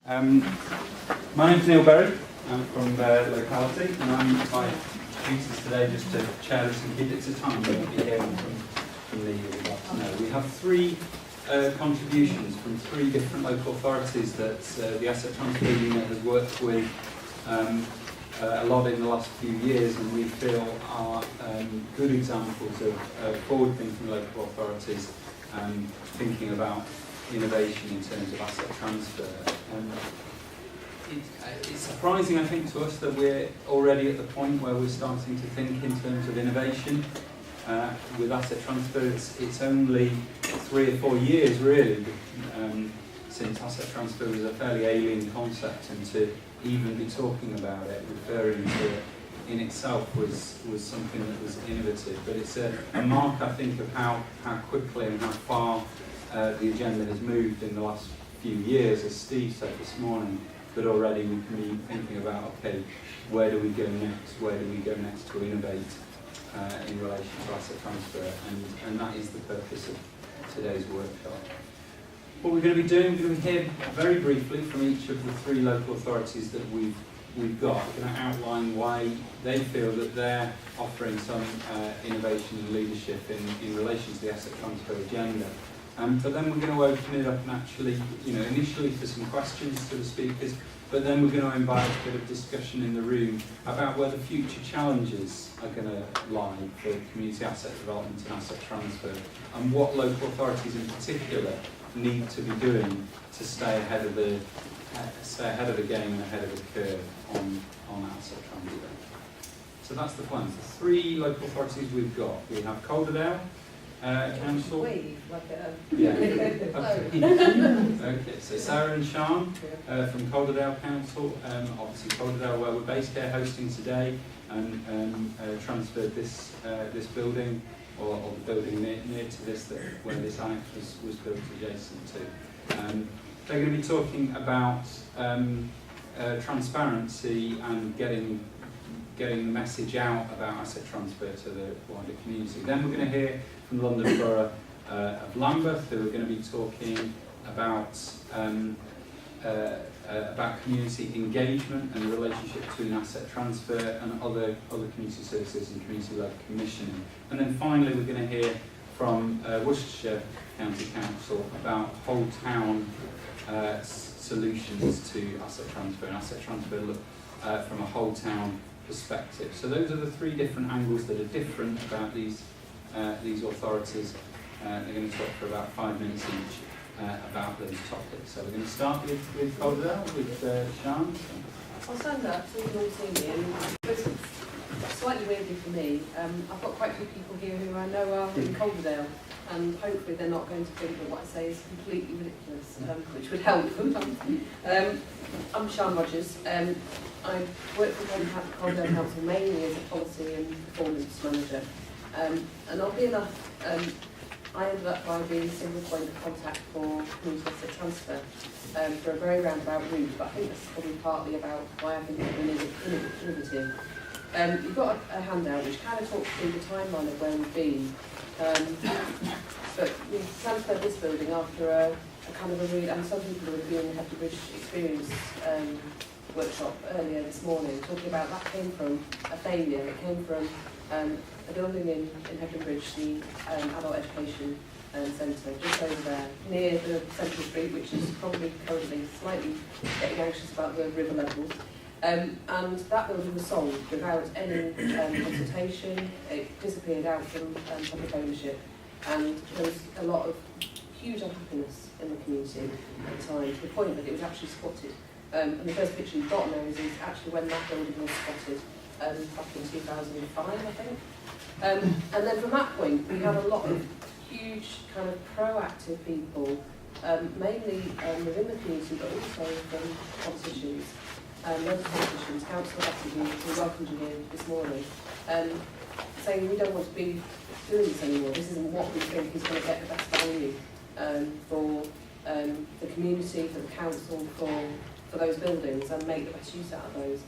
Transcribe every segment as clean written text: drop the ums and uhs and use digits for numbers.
My name's Neil Berry. I'm from the locality, and I'm my duties today just to chair this and keep it to time. We won't be hearing from the know. We have three contributions from three different local authorities that the Asset Transfer Unit has worked with a lot in the last few years, and we feel are good examples of forward-thinking local authorities thinking about innovation in terms of asset transfer. It's surprising, I think, to us that we're already at the point where we're starting to think in terms of innovation with asset transfer. It's only 3 or 4 years, really, since asset transfer was a fairly alien concept, and to even be talking about it, referring to it in itself was something that was innovative. But it's a mark, I think, of how quickly and how far the agenda has moved in the last few years, as Steve said this morning, that already we can be thinking about, okay, where do we go next? Where do we go next to innovate in relation to asset transfer? And that is the purpose of today's workshop. What we're going to be doing, we're going to hear very briefly from each of the three local authorities that we've got. We're going to outline why they feel that they're offering some innovation and leadership in relation to the asset transfer agenda. But then we're going to open it up and actually, initially for some questions to the speakers, but then we're going to invite a bit of discussion in the room about where the future challenges are going to lie for community asset development and asset transfer, and what local authorities in particular need to be doing to stay ahead of the game and ahead of the curve on asset transfer. So that's the plan. The three local authorities we've got. We have Calderdale Council. Yeah. Okay. So Sarah and Sean from Calderdale Council. Obviously Calderdale, where we're based here, hosting today, and transferred this building, or the building near to this, where this annex was built adjacent to. They're going to be talking about transparency and getting the message out about asset transfer to the wider community. Then we're going to hear from London Borough of Lambeth, who are going to be talking about community engagement and the relationship between asset transfer and other community services and community-led commissioning. And then finally we're going to hear from Worcestershire County Council about whole town solutions to asset transfer, and asset transfer look from a whole town perspective. So those are the three different angles that are different about these authorities. They're going to talk for about 5 minutes each about those topics. So we're going to start with Calderdale, with Sian. I'll stand up so you can all see me, and slightly weirdly for me, I've got quite a few people here who I know are in Calderdale, and hopefully they're not going to think that what I say is completely ridiculous, which would help them. I'm Sian Rogers. I work for Calderdale Council mainly as a policy and performance manager. And oddly enough, I ended up by being a single point of contact for community asset transfer for a very roundabout route, but I think this is probably partly about why I think it's innovative. You've got a handout which kind of talks through the timeline of where we've been. But we transferred this building after a kind of a really, and some people who were doing the Hebden Bridge experience workshop earlier this morning, talking about that came from a failure. It came from a building in Hebden Bridge, the Adult Education Centre, just over there, near the Central Street, which is probably currently slightly getting anxious about the river levels. And that building was sold without any consultation. It disappeared out from public ownership, and there was a lot of huge unhappiness in the community at the time, to the point that it was actually spotted. And the first picture you've got on there is actually when that building was spotted back in 2005, I think. And then from that point, we had a lot of huge kind of proactive people, mainly within the community, but also from politicians, local politicians, council deputies, who welcomed you here this morning, saying we don't want to be doing this anymore. This isn't what we think is going to get the best value for the community, for the council, for those buildings, and make the best use out of those.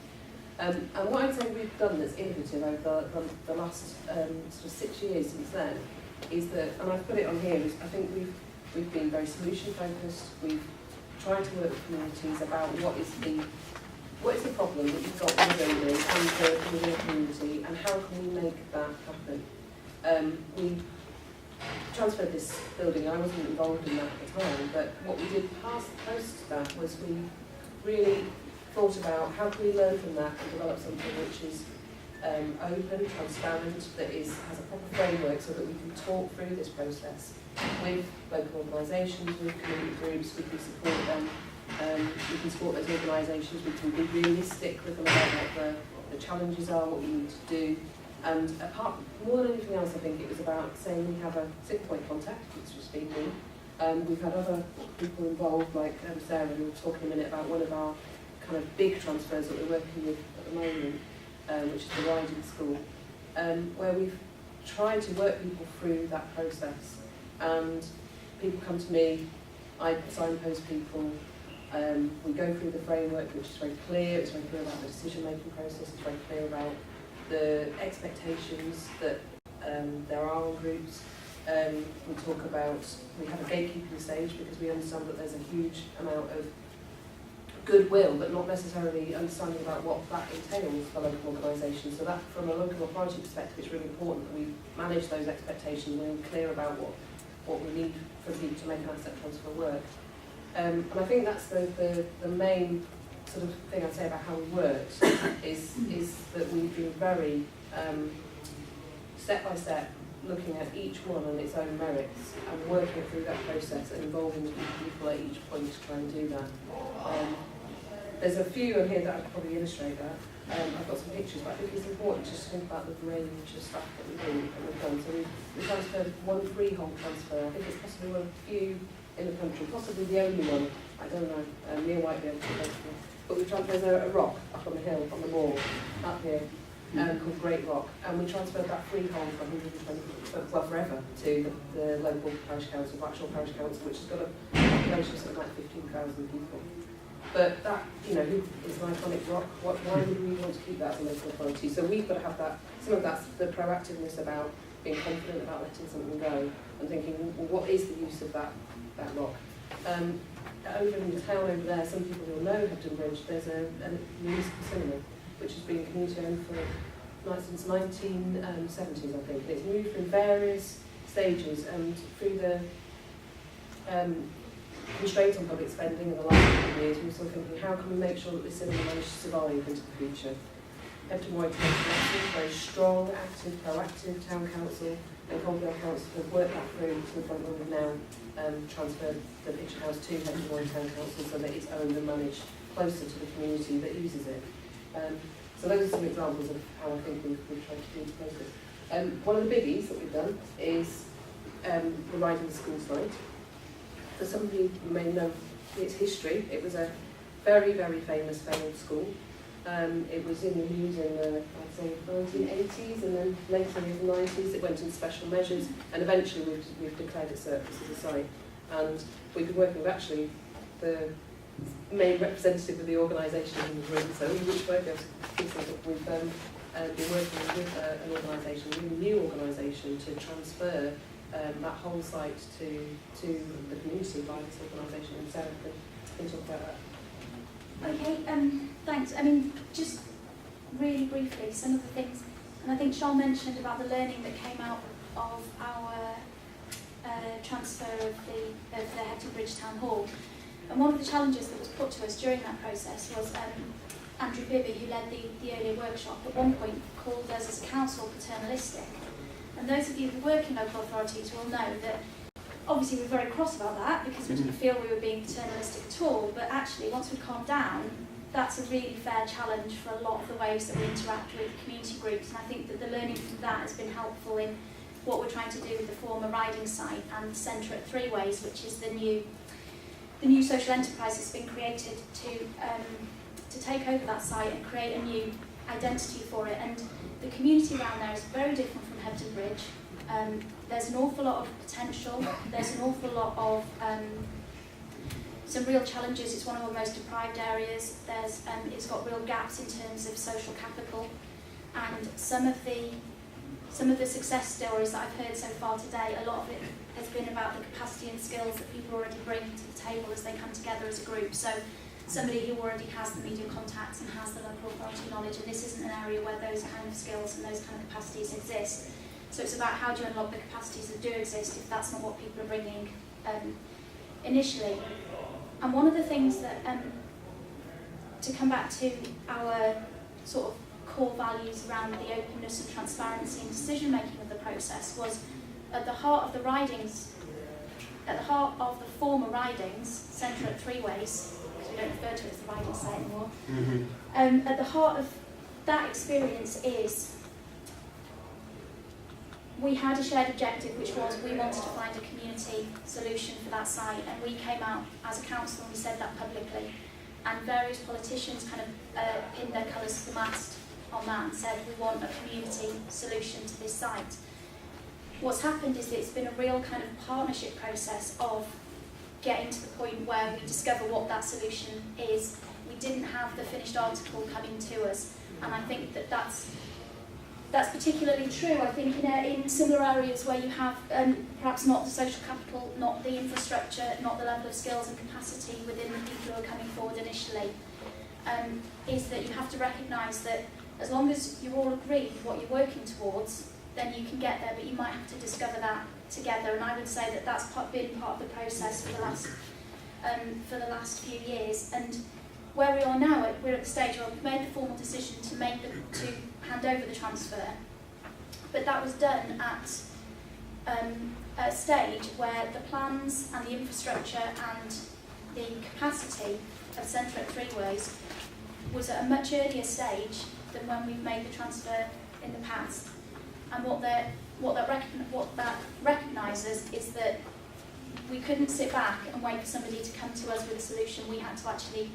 And what I'd say we've done that's innovative over the last sort of 6 years since then is that, and I've put it on here, is I think we've been very solution focused. We've trying to work with communities about what is the problem that you've got in the building and within the community, and how can we make that happen. We transferred this building. I wasn't involved in that at the time, but what we did post that was we really thought about how can we learn from that and develop something which is open, transparent, that has a proper framework so that we can talk through this process with local organisations, with community groups. We can support them, we can support those organisations, we can be realistic with them about what the challenges are, what we need to do. And more than anything else, I think it was about saying we have a 6-point contact, which was speaking. We've had other people involved, like Sarah, who will talk in a minute about one of our kind of big transfers that we're working with at the moment, which is the riding school, where we've tried to work people through that process. And people come to me, I signpost people, we go through the framework, which is very clear. It's very clear about the decision-making process, it's very clear about the expectations that there are on groups. We talk about, we have a gatekeeping stage because we understand that there's a huge amount of goodwill, but not necessarily understanding about what that entails for local organisations. So that, from a local authority perspective, it's really important that we manage those expectations and we're clear about what we need for people to make an asset transfer work. And I think that's the main sort of thing I'd say about how we worked is that we've been very step by step looking at each one on its own merits and working through that process and involving people at each point to try and do that. There's a few in here that I could probably illustrate that. I've got some pictures, but I think it's important just to think about the range of stuff that we've done. So we transferred one freehold transfer. I think it's possibly one of the few in the country, possibly the only one. I don't know. Neil might be able to go. But we transferred a rock up on the hill, on the wall, up here, called Great Rock, and we transferred that freehold for 120, well, forever, to the local parish council, Blackshore Parish Council, which has got a population of something like 15,000 people. But that, you know, is an iconic rock. Why would we want to keep that as a local authority? So we've got to have that. Some of that's the proactiveness about being confident about letting something go and thinking, well, what is the use of that rock? Over in the town over there, some people will know Hebden Bridge, there's a municipal cinema which has been community owned since 1970s, I think. It's moved through various stages and through the constraints on public spending in the last couple of years, we're sort of thinking, how can we make sure that this cinema manages to survive into the future? Hebden White is a very strong, active, proactive town council, and Coldale Council have worked that through to the point where we've now transferred the picture house to Hebden White Town Council so that it's owned and managed closer to the community that uses it. So those are some examples of how I think we've tried to do the process. One of the biggies that we've done is the riding the school site. For some of you may know its history. It was a very, very famous failed school. It was in the news in the, I'd say, 1980s, and then later in the 90s it went into special measures, and eventually we've declared it surplus as a site. And we've been working with actually the main representative of the organisation in the room, so which we've been working with an organisation, a really new organisation, to transfer that whole site to the community by this organisation. And Sarah can talk about that. Okay, thanks. I mean, just really briefly, some of the things, and I think Sean mentioned about the learning that came out of our transfer of the Hebden Bridge Town Hall. And one of the challenges that was put to us during that process was Andrew Bibby, who led the earlier workshop, at one point called us as a council paternalistic. And those of you who work in local authorities will know that obviously we're very cross about that because we didn't feel we were being paternalistic at all, but actually once we calmed down, that's a really fair challenge for a lot of the ways that we interact with community groups, and I think that the learning from that has been helpful in what we're trying to do with the former riding site and Centre at Three Ways, which is the new social enterprise that's been created to take over that site and create a new identity for it. And the community around there is very different from Hebden Bridge. There's an awful lot of potential, there's an awful lot of some real challenges. It's one of our most deprived areas. It's got real gaps in terms of social capital, and some of the some of the success stories that I've heard so far today, a lot of it has been about the capacity and skills that people already bring to the table as they come together as a group. So somebody who already has the media contacts and has the local authority knowledge, and this isn't an area where those kind of skills and those kind of capacities exist. So it's about how do you unlock the capacities that do exist if that's not what people are bringing initially. And one of the things that, to come back to our sort of core values around the openness and transparency and decision making of the process, was at the heart of the ridings, at the heart of the former ridings, Centre at Three Ways, because we don't refer to it as the riding site anymore, at the heart of that experience is we had a shared objective, which was we wanted to find a community solution for that site, and we came out as a council and we said that publicly, and various politicians kind of pinned their colours to the mast on that and said we want a community solution to this site. What's happened is that it's been a real kind of partnership process of getting to the point where we discover what that solution is. We didn't have the finished article coming to us, and I think that that's particularly true, I think, in similar areas where you have perhaps not the social capital, not the infrastructure, not the level of skills and capacity within the people who are coming forward initially, is that you have to recognise that as long as you all agree what you're working towards, then you can get there, but you might have to discover that together. And I would say that that's been part of the process for the last few years. And where we are now, we're at the stage where we've made the formal decision to hand over the transfer, but that was done at a stage where the plans and the infrastructure and the capacity of Centre at Three Ways was at a much earlier stage than when we've made the transfer in the past. And what that recognises is that we couldn't sit back and wait for somebody to come to us with a solution. We had to actually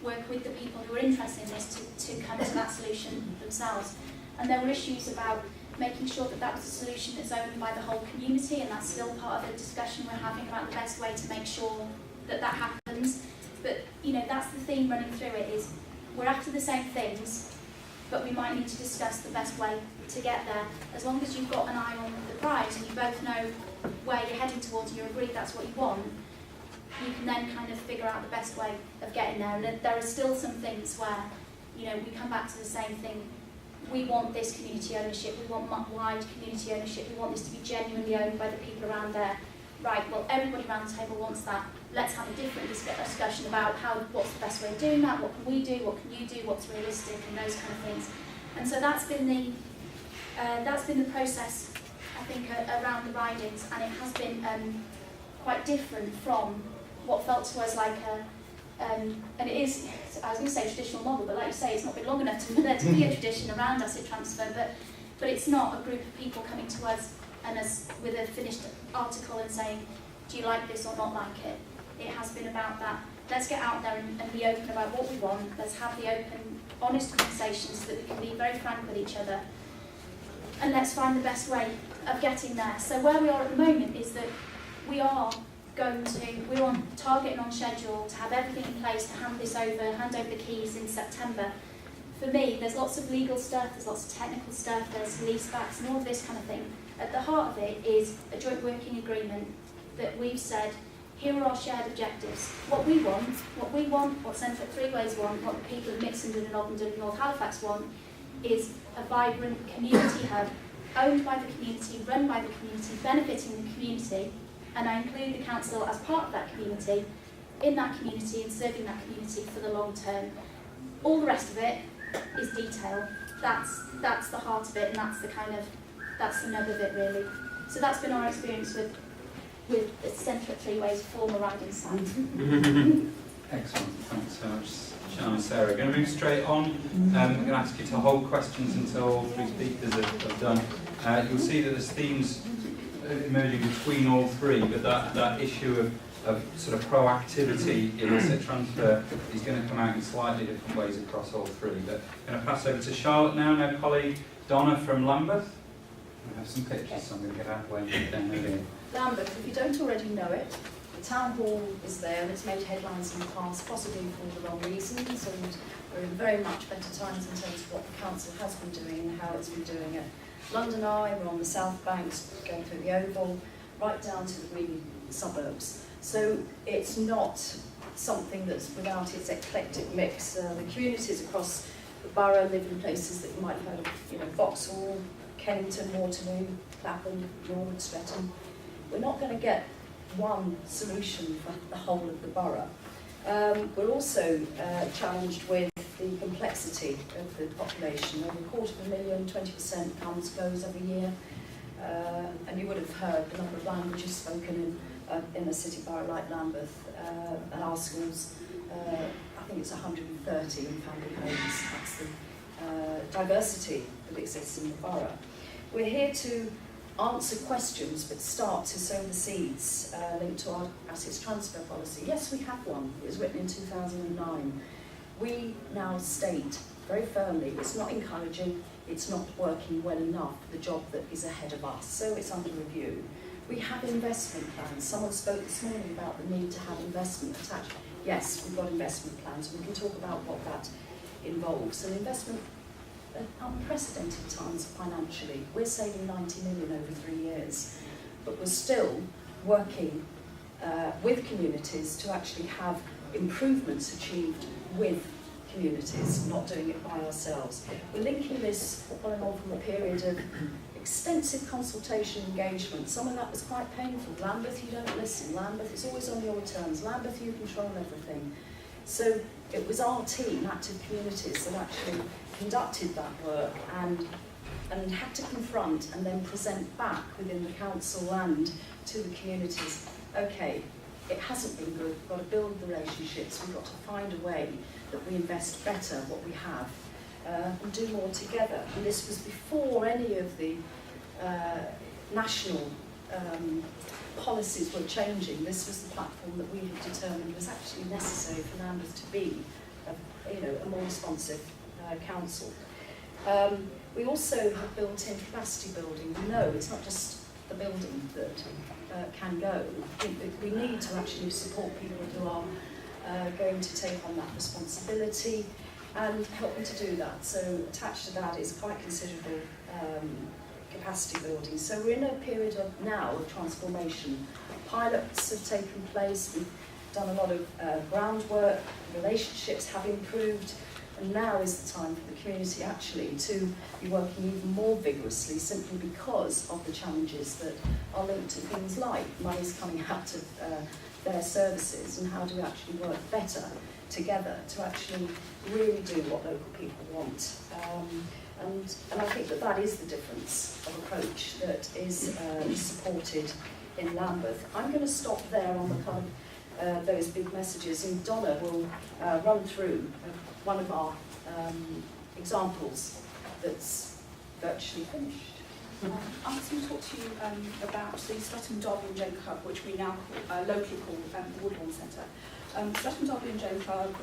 work with the people who were interested in this to come to that solution themselves. And there were issues about making sure that that was a solution that's owned by the whole community, and that's still part of the discussion we're having about the best way to make sure that that happens. But that's the theme running through it, is we're after the same things, but we might need to discuss the best way to get there. As long as you've got an eye on the prize and you both know where you're heading towards and you agree that's what you want, you can then kind of figure out the best way of getting there. And there are still some things where, we come back to the same thing. We want this community ownership, we want wide community ownership, we want this to be genuinely owned by the people around there. Right, well, everybody around the table wants that. Let's have a different discussion about what's the best way of doing that, what can we do, what can you do, what's realistic, and those kind of things. And so that's been the process, I think, around the ridings, and it has been quite different from what felt to us like and it is, I was going to say traditional model, but like you say, it's not been long enough for there to be a tradition around asset transfer, but it's not a group of people coming to us and us with a finished article and saying, do you like this or not like it? It has been about that. Let's get out there and be open about what we want. Let's have the open, honest conversations so that we can be very frank with each other. And let's find the best way of getting there. So where we are at the moment is that we're on target and on schedule to have everything in place to hand over the keys in September. For me, there's lots of legal stuff, there's lots of technical stuff, there's lease backs and all of this kind of thing. At the heart of it is a joint working agreement that we've said, here are our shared objectives. What we want, what Centre at Three Ways want, what the people of Mixenden and Oldham and North Halifax want, is a vibrant community hub, owned by the community, run by the community, benefiting the community, and I include the council as part of that community, in that community and serving that community for the long term. All the rest of it is detail. That's the heart of it, and that's the nub of it really. So that's been our experience with the Centre at Three Ways former riding site. Excellent, thanks so much, Sian and Sarah. Going to move straight on. I'm going to ask you to hold questions until all three speakers have done. You'll see that there's themes emerging between all three, but that issue of sort of proactivity in asset transfer is going to come out in slightly different ways across all three. But I'm going to pass over to Charlotte now, and our colleague Donna from Lambeth. We have some pictures, so I'm going to get out of the way down there. Lambeth, if you don't already know it, the town hall is there and it's made headlines in the past, possibly for the wrong reasons, and we're in very much better times in terms of what the council has been doing and how it's been doing it. London Eye, we're on the South Banks, going through the Oval, right down to the green suburbs. So it's not something that's without its eclectic mix. The communities across the borough live in places that you might have heard of, Vauxhall, Kennington, Waterloo, Clapham, Norwood, Streatham. We're not going to get one solution for the whole of the borough. We're also challenged with the complexity of the population. Over 250,000, 20% comes, goes every year. And you would have heard the number of languages spoken in a city borough like Lambeth. And our schools, I think it's 130 in family homes. That's the diversity that exists in the borough. We're here to answer questions, but start to sow the seeds linked to our assets transfer policy. Yes, we have one. It was written in 2009. We now state very firmly it's not encouraging, it's not working well enough for the job that is ahead of us, so it's under review. We have investment plans. Someone spoke this morning about the need to have investment attached. Yes, we've got investment plans, and we can talk about what that involves. And investment at unprecedented times financially. We're saving 90 million over 3 years, but we're still working with communities to actually have improvements achieved with communities, not doing it by ourselves. We're linking this following on from a period of extensive consultation engagement. Some of that was quite painful. Lambeth, you don't listen. Lambeth, it's always on your terms. Lambeth, you control everything. So it was our team, Active Communities, that actually conducted that work and had to confront and then present back within the council and to the communities. Okay, it hasn't been good. We've got to build the relationships. We've got to find a way that we invest better what we have and do more together. And this was before any of the national policies were changing. This was the platform that we had determined was actually necessary for Lambeth to be a more responsive council. We also have built in capacity building. We know it's not just the building that can go. We need to actually support people who are going to take on that responsibility and help them to do that. So attached to that is quite considerable capacity building. So we're in a period now of transformation. Pilots have taken place. We've done a lot of groundwork. Relationships have improved. And now is the time for the community actually to be working even more vigorously, simply because of the challenges that are linked to things like money's coming out of their services, and how do we actually work better together to actually really do what local people want. And I think that is the difference of approach that is supported in Lambeth. I'm going to stop there on the kind of those big messages, and Donna will run through one of our examples that's virtually finished. I'm going to talk to you about the Streatham, Derby and Joan Club, which we now locally call the Woodlawn Centre. Streatham, Derby and Joan Club,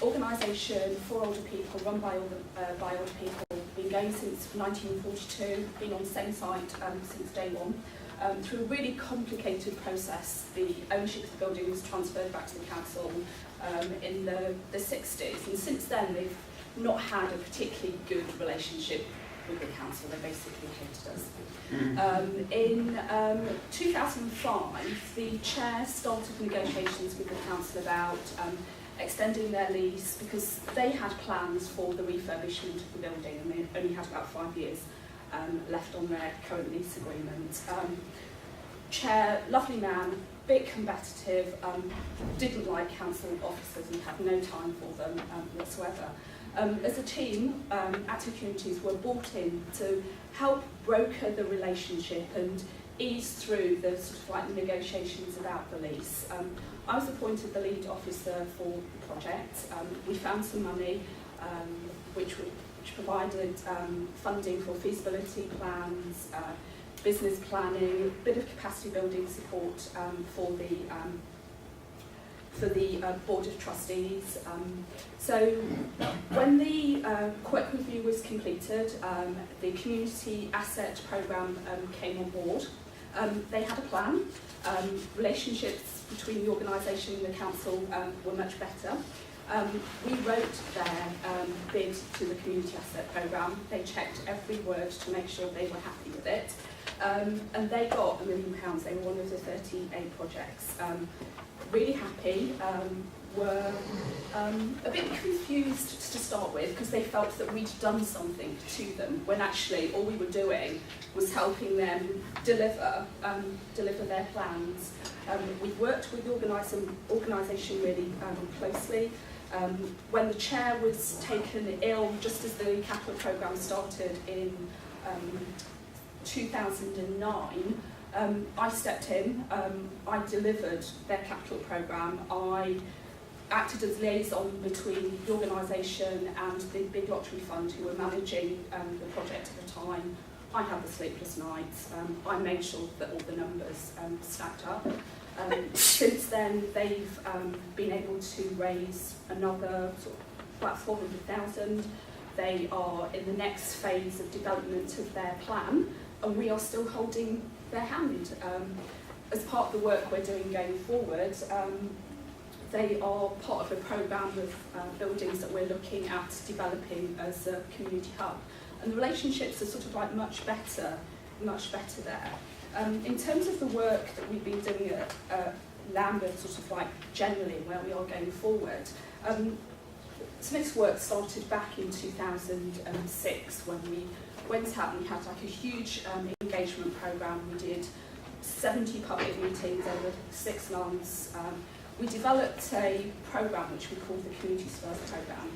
organisation for older people, run by older people, been going since 1942, been on the same site since day one. Through a really complicated process, the ownership of the building was transferred back to the council in the 60s, and since then they've not had a particularly good relationship with the council. They basically hated us. In 2005, the chair started negotiations with the council about extending their lease, because they had plans for the refurbishment of the building, and they only had about 5 years left on their current lease agreement. Chair, lovely man, bit competitive, didn't like council officers and had no time for them whatsoever. As a team, Active Communities were brought in to help broker the relationship and ease through the sort of like negotiations about the lease. I was appointed the lead officer for the project. We found some money which provided funding for feasibility plans, business planning, a bit of capacity building support for the Board of Trustees. So when the QUEC review was completed, the Community Asset Programme came on board. They had a plan. Relationships between the organisation and the council were much better. We wrote their bid to the Community Asset Programme. They checked every word to make sure they were happy with it. And they got £1 million. They were one of the 38 projects. Really happy, were a bit confused to start with because they felt that we'd done something to them when actually all we were doing was helping them deliver their plans. We've worked with the organisation really closely. When the chair was taken ill, just as the capital programme started in 2009, I stepped in, I delivered their capital programme, I acted as liaison between the organisation and the Big Lottery Fund who were managing the project at the time. I had the sleepless nights, I made sure that all the numbers stacked up. Since then, they've been able to raise another sort of about 400,000. They are in the next phase of development of their plan, and we are still holding their hand. As part of the work we're doing going forward, they are part of a programme of buildings that we're looking at developing as a community hub. And the relationships are sort of like much better there. In terms of the work that we've been doing at Lambeth, sort of like generally where we are going forward, Smith's work started back in 2006 when we went out and we had like a huge engagement programme. We did 70 public meetings over 6 months. We developed a programme which we called the Communities First programme,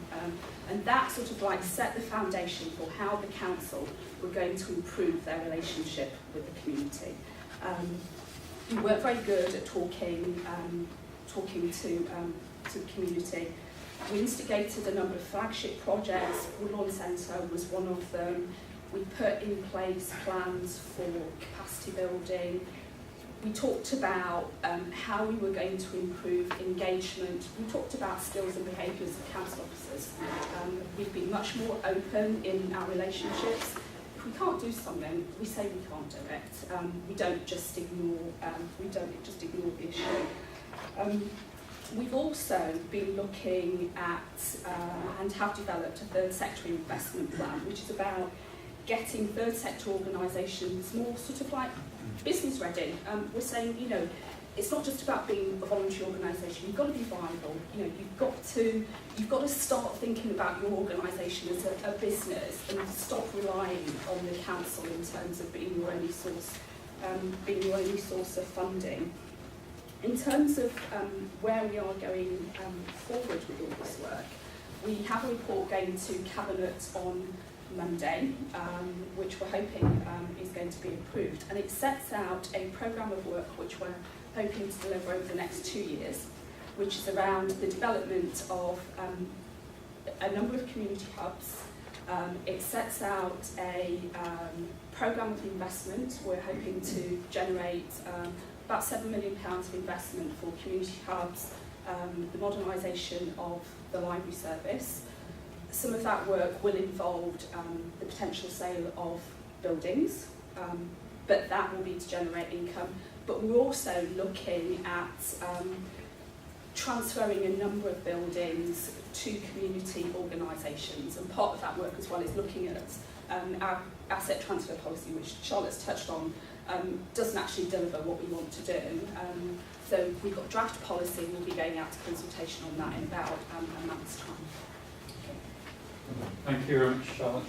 and that sort of like set the foundation for how the council were going to improve their relationship with the community. We weren't very good at talking to the community. We instigated a number of flagship projects. Woodlawn Centre was one of them. We put in place plans for capacity building. We talked about how we were going to improve engagement. We talked about skills and behaviours of council officers. We've been much more open in our relationships. If we can't do something, we say we can't do it. We don't just ignore the issue. We've also been looking at and have developed a third sector investment plan, which is about getting third sector organisations more sort of like business ready. We're saying, you know, it's not just about being a voluntary organisation. You've got to be viable. You know, you've got to start thinking about your organisation as a business and stop relying on the council in terms of being your only source of funding. In terms of where we are going forward with all this work, we have a report going to Cabinet on Monday, which we're hoping is going to be approved, and it sets out a programme of work which we're hoping to deliver over the next 2 years, which is around the development of a number of community hubs. It sets out a programme of investment. We're hoping to generate about £7 million of investment for community hubs, the modernisation of the library service. Some of that work will involve the potential sale of buildings, but that will be to generate income. But we're also looking at transferring a number of buildings to community organisations, and part of that work as well is looking at our asset transfer policy, which Charlotte's touched on, doesn't actually deliver what we want to do. So we've got draft policy, we'll be going out to consultation on that in about a month's time. Thank you very much, Charlotte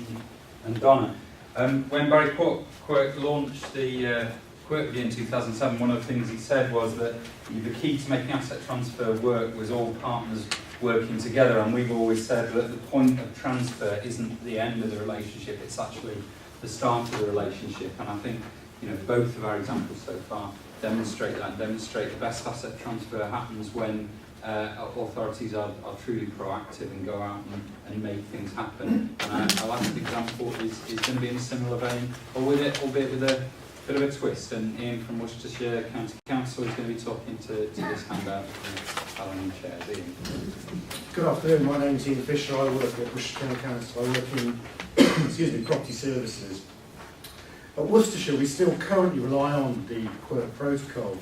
and Donna. When Barry Quirk launched the Quirk Review in 2007, one of the things he said was that the key to making asset transfer work was all partners working together, and we've always said that the point of transfer isn't the end of the relationship, it's actually the start of the relationship. And I think, you know, both of our examples so far demonstrate that, and demonstrate the best asset transfer happens when authorities are truly proactive and go out and make things happen. And our last example is going to be in a similar vein, albeit with a bit of a twist. And Ian from Worcestershire County Council is going to be talking to this handout from Alan Chairs. Ian. Good afternoon, my name is Ian Fisher. I work at Worcestershire County Council. I work in property services. At Worcestershire, we still currently rely on the Quirk protocol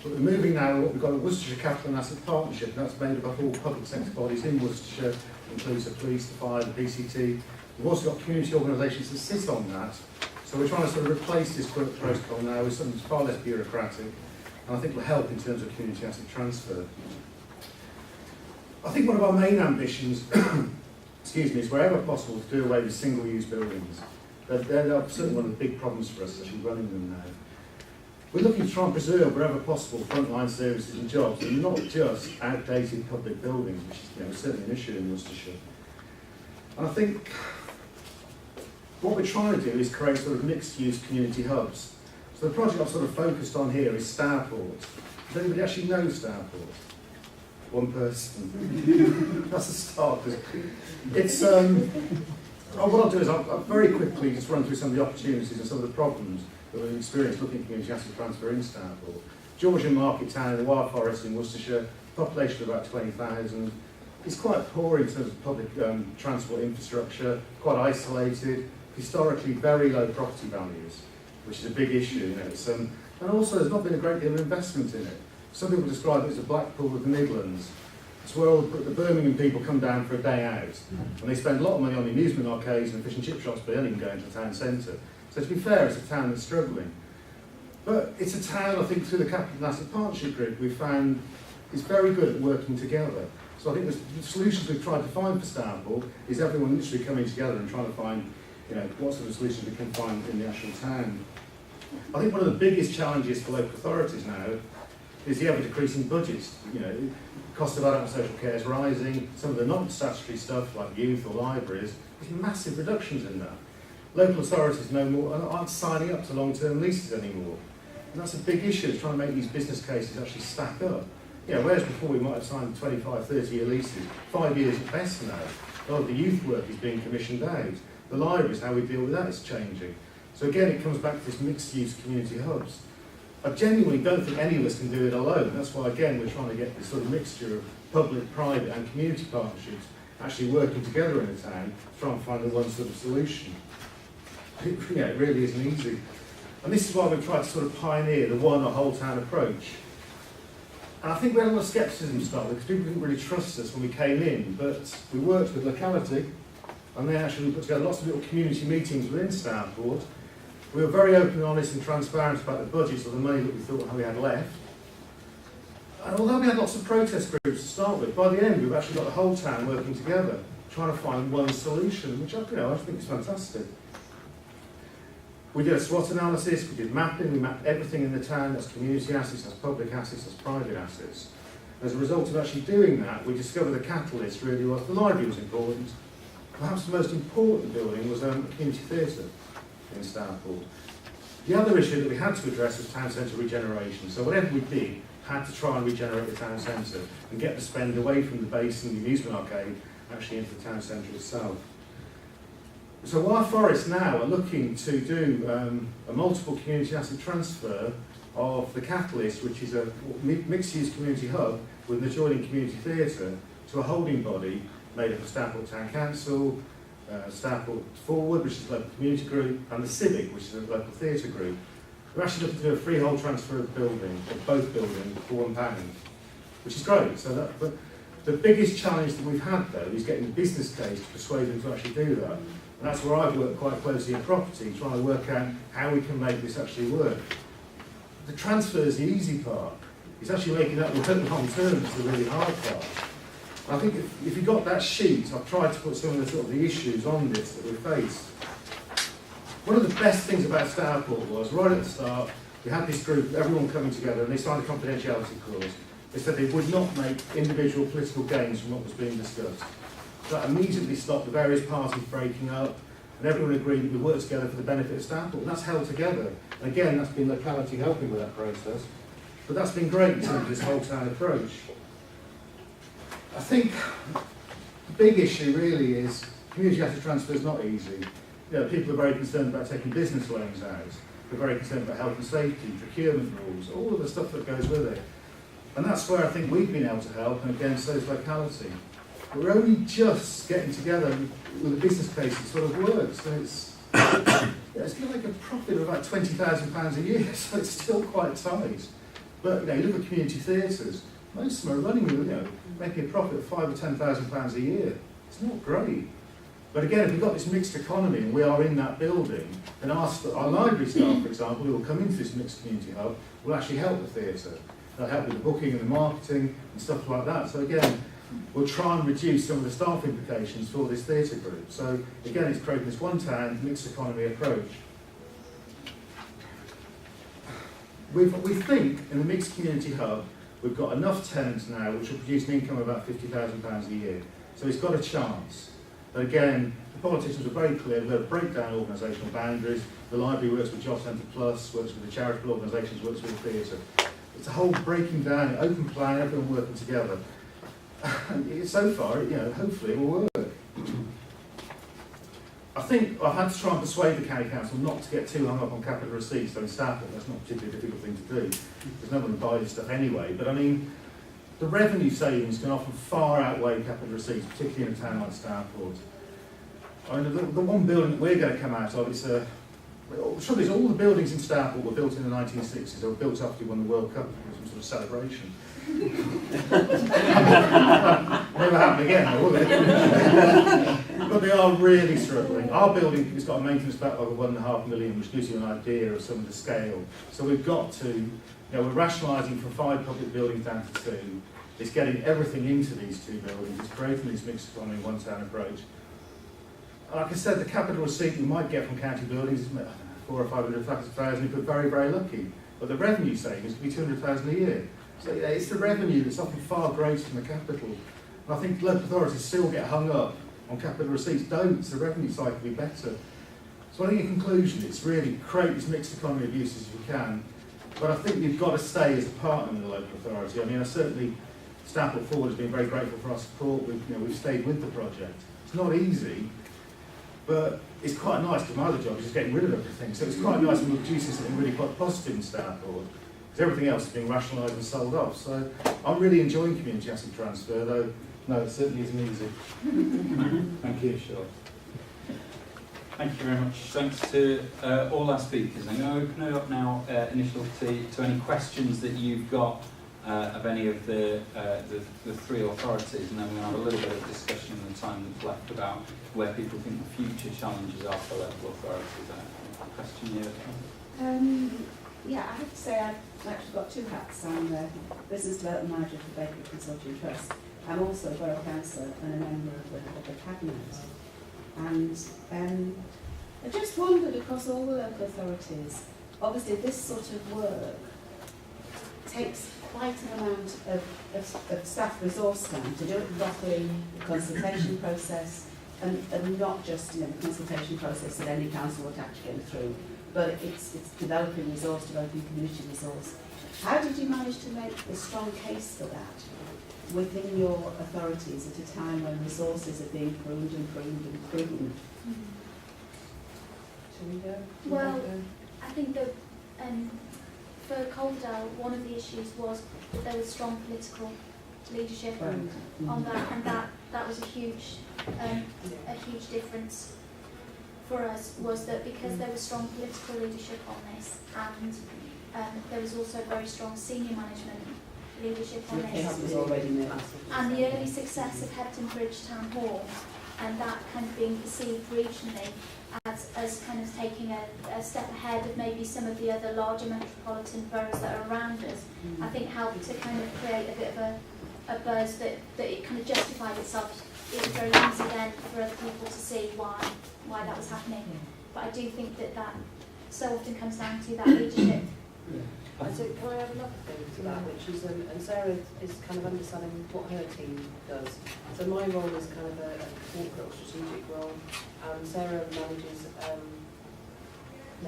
But we're moving now, what we've got a Worcestershire Capital and Asset Partnership, and that's made up of all public sector bodies in Worcestershire, includes the police, the fire, the PCT. We've also got community organisations that sit on that. So we're trying to sort of replace this current protocol now with something that's far less bureaucratic, and I think will help in terms of community asset transfer. I think one of our main ambitions, excuse me, is wherever possible to do away with single-use buildings. They're certainly one of the big problems for us, actually running them now. We're looking to try and preserve wherever possible frontline services and jobs, and not just outdated public buildings, which is certainly an issue in Worcestershire. And I think what we're trying to do is create sort of mixed-use community hubs. So the project I've sort of focused on here is Starport. Does anybody actually know Starport? One person. That's a start. It's what I'll do is I'll very quickly just run through some of the opportunities and some of the problems that we've experienced looking at community asset transfer in Starport. Georgian Market Town in the Wild Forest in Worcestershire, population of about 20,000. It's quite poor in terms of public transport infrastructure, quite isolated, historically very low property values, which is a big issue. And also there's not been a great deal of investment in it. Some people describe it as a Blackpool of the Midlands. It's where all the Birmingham people come down for a day out, and they spend a lot of money on the amusement arcades and fish and chip shops, but they don't even go into the town centre. So to be fair, it's a town that's struggling. But it's a town, I think, through the Capital and Asset Partnership Group, we've found is very good at working together. So I think the solutions we've tried to find for Starport is everyone literally coming together and trying to find, what sort of solutions we can find in the actual town. I think one of the biggest challenges for local authorities now is the ever-decreasing budgets. Cost of adult social care is rising. Some of the non-statutory stuff, like youth or libraries, there's massive reductions in that. Local authorities no more aren't signing up to long-term leases anymore. And that's a big issue, is trying to make these business cases actually stack up. Whereas before we might have signed 25, 30-year leases, 5 years at best now. A lot of the youth work is being commissioned out. The libraries, how we deal with that is changing. So again, it comes back to this mixed-use community hubs. I genuinely don't think any of us can do it alone. That's why, again, we're trying to get this sort of mixture of public, private and community partnerships actually working together in the town to try and find the one sort of solution. It really isn't easy. And this is why we've tried to sort of pioneer the one or whole town approach. And I think we had a lot of scepticism to start with, because people didn't really trust us when we came in, but we worked with locality, and then actually put together lots of little community meetings within Starport. We were very open, honest and transparent about the budgets of the money that we thought we had left. And although we had lots of protest groups to start with, by the end we've actually got the whole town working together, trying to find one solution, which I think is fantastic. We did a SWOT analysis, we did mapping, we mapped everything in the town, that's community assets, that's public assets, that's private assets. As a result of actually doing that, we discovered the catalyst really was the library was important. Perhaps the most important building was a community theatre in Starport. The other issue that we had to address was town centre regeneration. So whatever we did, had to try and regenerate the town centre and get the spend away from the base and the amusement arcade actually into the town centre itself. So Wild Forest now are looking to do a multiple community asset transfer of the Catalyst, which is a mixed-use community hub with an adjoining community theatre, to a holding body made up of Starport Town Council, Starport Forward, which is a local community group, and the Civic, which is a local theatre group. We're actually looking to do a freehold transfer of the building, of both buildings, for £1, which is great. But the biggest challenge that we've had, though, is getting the business case to persuade them to actually do that. And that's where I've worked quite closely in property, trying to work out how we can make this actually work. The transfer is the easy part. It's actually making that work long term is the really hard part. And I think if you got that sheet, I've tried to put some of the issues on this that we faced. One of the best things about Starport was, right at the start, we had this group, everyone coming together, and they signed a confidentiality clause. They said they would not make individual political gains from what was being discussed. That immediately stopped the various parties breaking up, and everyone agreed that we work together for the benefit of Starport, and that's held together. And again, that's been locality helping with that process. But that's been great in terms of this whole town approach. I think the big issue really is community asset transfer is not easy. People are very concerned about taking business loans out. They're very concerned about health and safety, procurement rules, all of the stuff that goes with it. And that's where I think we've been able to help, and again, so is locality. But we're only just getting together with a business case that sort of works. So it's going to make a profit of about £20,000 a year, so it's still quite tight. But you look at community theatres, most of them are running with, making a profit of £5,000 or £10,000 a year. It's not great. But again, if we've got this mixed economy and we are in that building, then our library staff, for example, who will come into this mixed community hub, will actually help the theatre. They'll help with the booking and the marketing and stuff like that. So again, we'll try and reduce some of the staff implications for this theatre group. So again, it's creating this one town, mixed economy approach. We think in the mixed community hub, we've got enough tenants now which will produce an income of about £50,000 a year. So it's got a chance. But again, the politicians are very clear, we've got to break down organisational boundaries. The library works with Job Centre Plus, works with the charitable organisations, works with the theatre. It's a whole breaking down, open plan, everyone working together. And so far, hopefully it will work. I think I've had to try and persuade the county council not to get too hung up on capital receipts. So in Stafford, that's not a particularly difficult thing to do. There's no one who buys this stuff anyway. But I mean, the revenue savings can often far outweigh capital receipts, particularly in a town like Stafford. I mean, the one building that we're going to come out of, the trouble is all the buildings in Stafford were built in the 1960s. They were built after we won the World Cup. It was some sort of celebration. Never happen again, though, will it? But they are really struggling. Our building has got a maintenance backlog of £1.5 million, which gives you an idea of some of the scale. So we've got to, we're rationalising from 5 public buildings down to 2. It's getting everything into these 2 buildings. It's creating this mixed economy one town approach. Like I said, the capital receipt we might get from county buildings is 400,000 or 500,000 if we're very, very lucky. But the revenue savings could be 200,000 a year. So it's the revenue that's often far greater than the capital. And I think local authorities still get hung up on capital receipts. Don't. The revenue side can be better. So I think in conclusion, it's really create this mixed economy of uses if you can. But I think you've got to stay as a partner in the local authority. I mean, certainly Stafford Forward has been very grateful for our support. We've stayed with the project. It's not easy, but it's quite nice because my other job is just getting rid of everything. So it's quite nice when we're producing something really quite positive in Stafford. Because everything else is being rationalised and sold off. So I'm really enjoying community asset transfer, though no, it certainly isn't easy. Thank you, Sean. Thank you very much. Thanks to all our speakers. I'm going to open it up now initially to any questions that you've got of any of the 3 authorities, and then we'll have a little bit of discussion in the time that's left about where people think the future challenges are for local authorities. Question here? Yeah, I have to say I've actually got 2 hats. I'm the Business Development Manager for Baker Consulting Trust. I'm also a Borough Councillor and a member of the Cabinet. And I just wondered across all the local authorities, obviously this sort of work takes quite an amount of staff resource time to do it properly, the consultation process, and not just the consultation process that any council would actually go through, but it's developing resource, developing community resource. How did you manage to make a strong case for that within your authorities at a time when resources are being pruned and pruned and pruned? Shall we go? Well, I think that for Calderdale, one of the issues was that there was strong political leadership on that, and that was a huge difference for us, was that because there was strong political leadership on this, and there was also very strong senior management leadership on this, and the early success of Hebden Bridge Town Hall, and that kind of being perceived regionally as kind of taking a step ahead of maybe some of the other larger metropolitan boroughs that are around us, I think helped to kind of create a bit of a buzz that it kind of justified itself. It was very easy then for other people to see why that was happening. But I do think that so often comes down to that leadership. So can I add another thing to that, which is, and Sarah is kind of understanding what her team does. So my role is kind of a corporate or strategic role. Sarah manages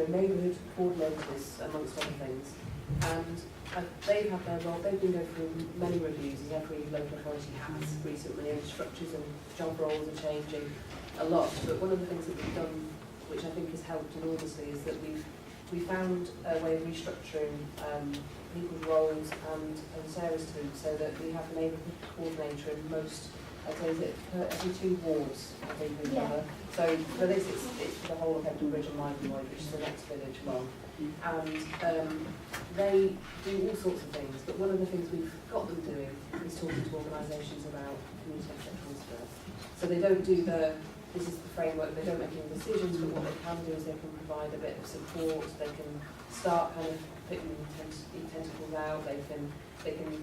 neighbourhood coordinators, amongst other things. And they've had their role, they've been going through many reviews, as every local authority has recently, and structures and job roles are changing a lot. But one of the things that we've done, which I think has helped enormously, is that we found a way of restructuring people's roles and Sarah's too, so that we have a neighbourhood coordinator in most I'd say, is it per every 2 wards, I think we Yeah. cover. So for this, it's for the whole of Hebden Bridge and Livenwood, which is the next village along. And they do all sorts of things, but one of the things we've got them doing is talking to organisations about community asset transfer. So they don't do this is the framework, they don't make any decisions, but what they can do is they can provide a bit of support, they can start kind of putting tentacles out, they can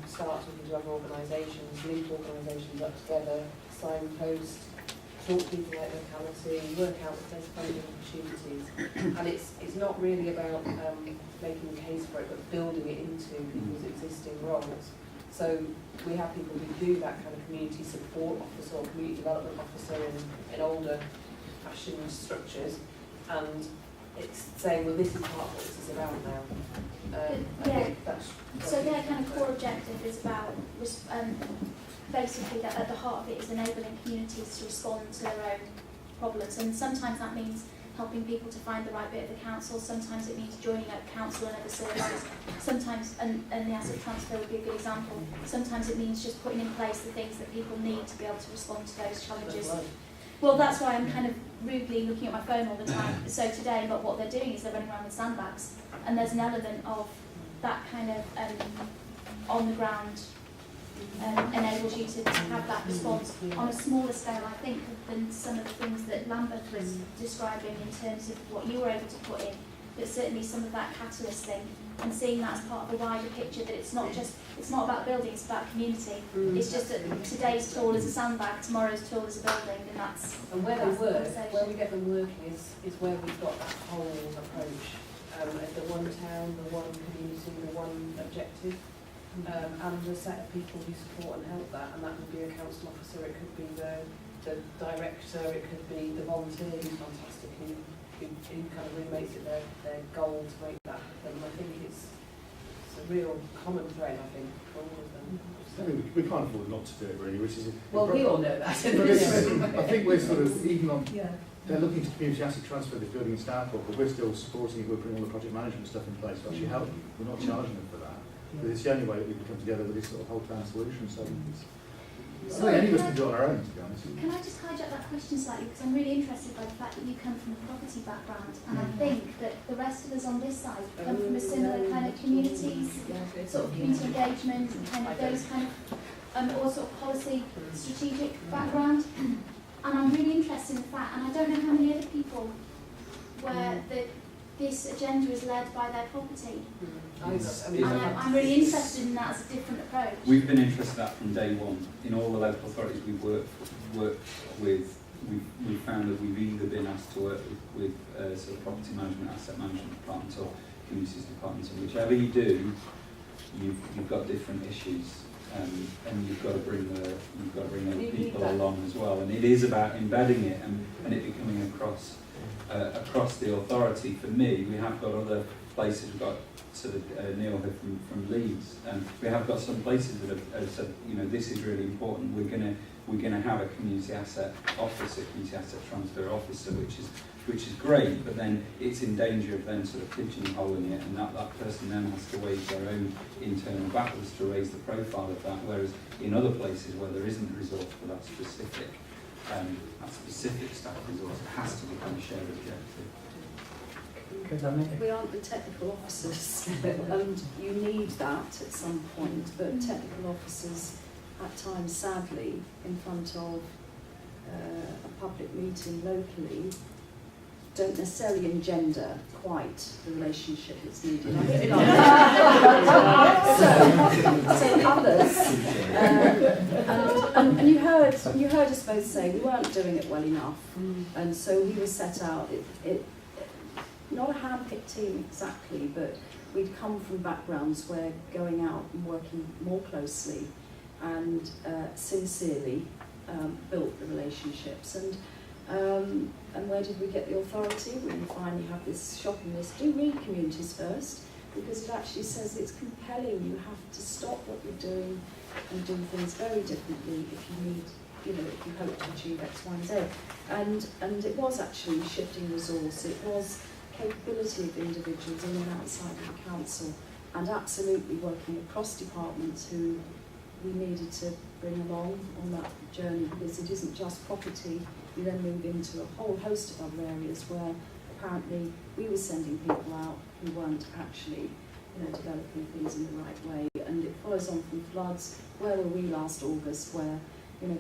start talking to other organisations, link organisations up together, signpost, talk to people like locality, work out if there's funding opportunities. And it's not really about making a case for it, but building it into people's existing roles. So we have people who do that kind of community support officer or community development officer in older fashioned structures, and it's saying, well, this is part of what this is about now. I think that's So their kind of core objective is about basically that at the heart of it is enabling communities to respond to their own problems, and sometimes that means helping people to find the right bit of the council, sometimes it means joining up council and other services, sometimes, and the asset transfer would be a good example, sometimes it means just putting in place the things that people need to be able to respond to those challenges. Well, that's why I'm kind of rudely looking at my phone all the time. So today, but what they're doing is they're running around with sandbags, and there's an element of that kind of on the ground enables you to have that response on a smaller scale, I think, than some of the things that Lambeth was describing in terms of what you were able to put in, but certainly some of that catalyst thing, and seeing that as part of a wider picture, that it's not about building, it's about community. It's just that today's tool is a sandbag, tomorrow's tool is a building, and that's... And where they work, where we get them working is where we've got that whole approach. As the one town, the one community, the one objective. And the set of people who support and help that, and that could be a council officer, it could be the director, it could be the volunteer who's fantastic, who kind of really makes it their goal to make that happen. I think it's a real common thread, I think, for all of them. I mean, we can't afford not to do it, really, which is... Well, we all know that. I think we're sort of, even on... Yeah. They're looking to community asset transfer this building in Stanford, but we're still supporting it, we're putting all the project management stuff in place to actually help them. We're not charging them for that. But it's the only way that we can come together with this sort of whole town solution. So it's any of us can do it on our own, to be honest. Can I just hijack that question slightly, because I'm really interested by the fact that you come from a property background, and I think that the rest of us on this side come from a similar kind of communities, sort of community engagement, and kind of those kind of, or sort of policy, strategic background. And I'm really interested in the fact, and I don't know how many other people where this agenda is led by their property. And I'm really interested in that as a different approach. We've been interested in that from day one. In all the local authorities we've worked with, we've found that we've either been asked to work with sort of property management, asset management departments, or communities departments, and whichever you do, you've got different issues. And you've got to bring those people along as well, and it is about embedding it and it becoming across the authority. For me, we have got other places. We've got sort of Neil here from Leeds, and we have got some places that have said, you know, this is really important. We're gonna have a community asset officer, community asset transfer officer, which is great, but then it's in danger of then sort of pigeonholing it, and that person then has to wage their own internal battles to raise the profile of that, whereas in other places where there isn't resource for that specific staff resource, it has to become a shared objective. We aren't the technical officers, and you need that at some point, but technical officers at times, sadly, in front of a public meeting locally, don't necessarily engender quite the relationship that's needed. So others, and you heard us both say we weren't doing it well enough, and so we were set out. It not a hand-picked team exactly, but we'd come from backgrounds where going out and working more closely and sincerely built the relationships. And where did we get the authority? We finally have this shopping list. Do read communities first, because it actually says it's compelling. You have to stop what you're doing and do things very differently if you need, if you hope to achieve X, Y, and Z. And it was actually shifting resource. It was capability of individuals in and outside of the council, and absolutely working across departments who we needed to bring along on that journey, because it isn't just property. You then move into a whole host of other areas where apparently we were sending people out who weren't actually, developing things in the right way. And it follows on from floods. Where were we last August, where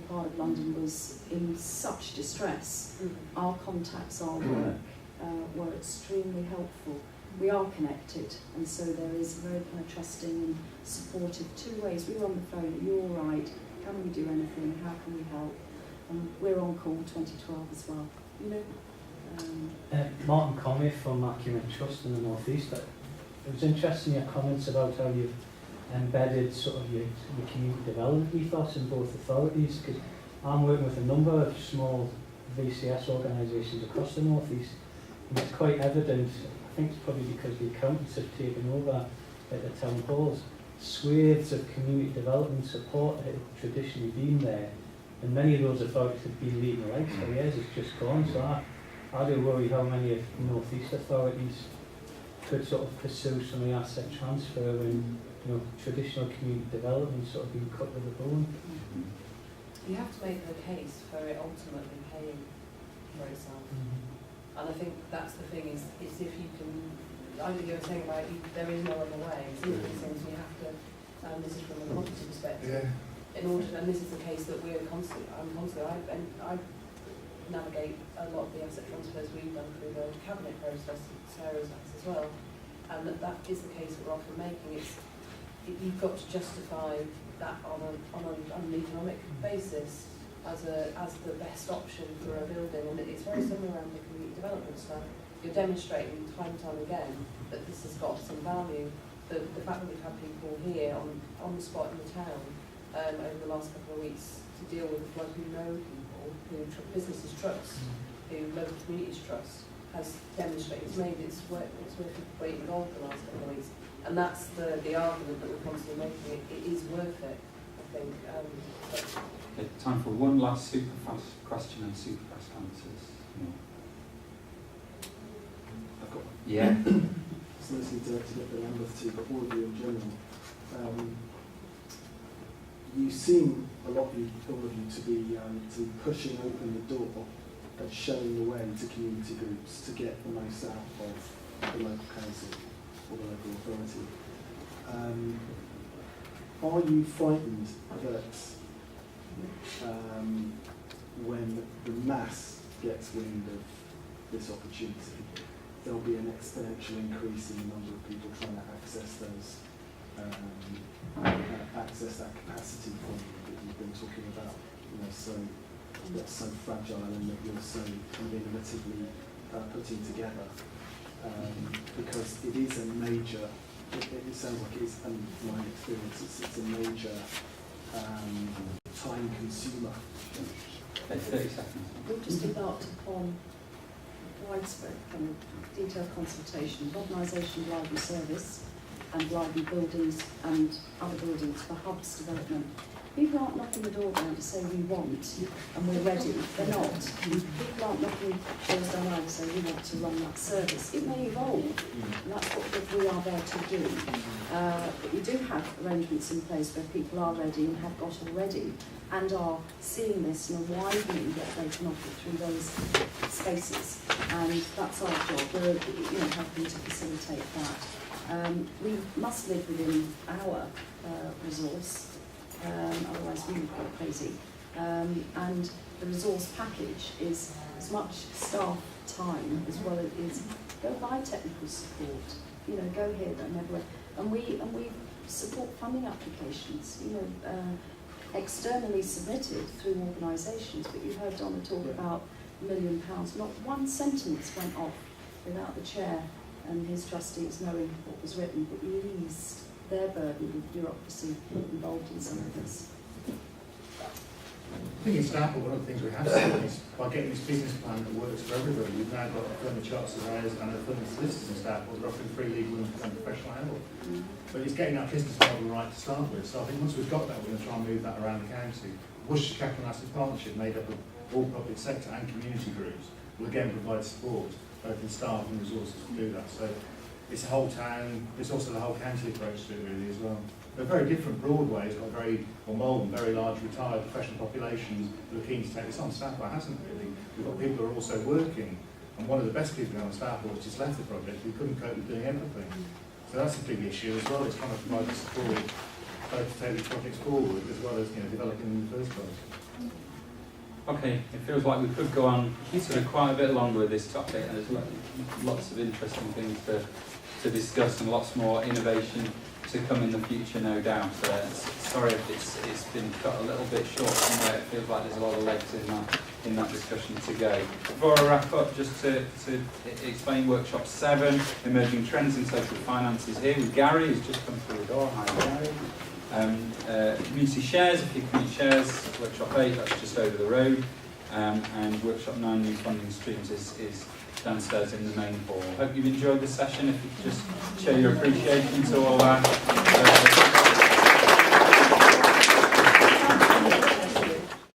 part of London was in such distress? Our contacts, our work were extremely helpful. We are connected, and so there is a very kind of trusting and supportive two ways. We were on the phone, are you all right? Can we do anything? How can we help? And we're on call 2012 as well. Martin Conway from Acumen Trust in the North East. It was interesting your comments about how you've embedded sort of your community development ethos in both authorities, because I'm working with a number of small VCS organisations across the North East, and it's quite evident. I think it's probably because the accountants have taken over at the town halls. Swathes of community development support had traditionally been there, and many of those authorities have been leading the lights for years. It's just gone. So I do worry how many of the North East authorities could sort of pursue some of the asset transfer when traditional community development sort of being cut to the bone. You have to make the case for it ultimately paying for itself. And I think that's the thing, is if you can, I think you were saying about there is no other way. Some of these things you have to, and this is from a property perspective, in order, and this is the case that I navigate a lot of the asset transfers we've done through the cabinet process, Sarah's as well, and that is the case that we're often making. You've got to justify that on an economic basis as the best option for a building, and it's very similar around the community development stuff. You're demonstrating time and time again that this has got some value. The fact that we've had people here on the spot in the town over the last couple of weeks to deal with the flood, who know people, who businesses trust, who local communities trust, has demonstrated, it's made its worth its weight in gold the last couple of weeks. And that's the argument that we're constantly making. It is worth it, I think. Okay, time for one last super fast question and super fast answers. I've got one. Yeah. It's mostly directed at the Lambeth too, but all of you in general. You seem, all of you, to be pushing open the door and showing the way to community groups to get the most out of the local council or the local authority. Are you frightened that when the mass gets wind of this opportunity, there'll be an exponential increase in the number of people trying to access those, access that capacity point that you've been talking about? That's so fragile and that you're so innovatively putting together. Because it is a major, it sounds like it's, and my experience, it's a major time consumer. 30 seconds. We've just embarked upon widespread kind of detailed consultation, modernisation of library service and library buildings and other buildings for hubs development. People aren't knocking the door down to say we want and we're ready. They're not. People aren't knocking doors down to say we want to run that service. It may evolve, and that's what we are there to do. But we do have arrangements in place where people are ready and have got already and are seeing this and are widening what they can offer through those spaces. And that's our job. We're helping to facilitate that. We must live within our resource. Otherwise we would go crazy. And the resource package is as much staff time as well as is go buy technical support, go here, there, and everywhere. And we support funding applications, externally submitted through organisations, but you heard Donna talk about £1 million. Not one sentence went off without the chair and his trustees knowing what was written, but we eased their burden with bureaucracy involved in some of this. I think in Stamford, one of the things we have seen is by getting this business plan that works for everybody, we've now got a firm of chartered surveyors and a firm of solicitors in Stamford that are offering free legal and professional help. But it's getting that business model right to start with. So I think once we've got that, we're going to try and move that around the county. Worcestershire Capital and Asset Partnership, made up of all public sector and community groups, will again provide support, both in staff and resources to do that. So it's a whole town, it's also the whole county approach to it really as well. They're very different. Broadway's got Malvern, very large retired professional populations who are keen to take this on. Stafford hasn't really. We've got people who are also working, and one of the best people on Stafford has just left the project who couldn't cope with doing everything. So that's a big issue as well. It's trying to provide the support both to take these projects forward as well as developing them in the first place. Okay, it feels like we could go on sort of quite a bit longer with this topic, and there's lots of interesting things to discuss and lots more innovation to come in the future, no doubt. Sorry if it's been cut a little bit short somewhere. It feels like there's a lot of legs in that discussion to go. Before I wrap up, just to explain workshop 7, Emerging Trends in Social Finance, is here with Gary, who's just come through the door. Hi, Gary. Community Shares, if you community shares, workshop 8, that's just over the road. And workshop 9, New Funding Streams, is downstairs in the main hall. Hope you've enjoyed the session. If you could just show your appreciation to all that.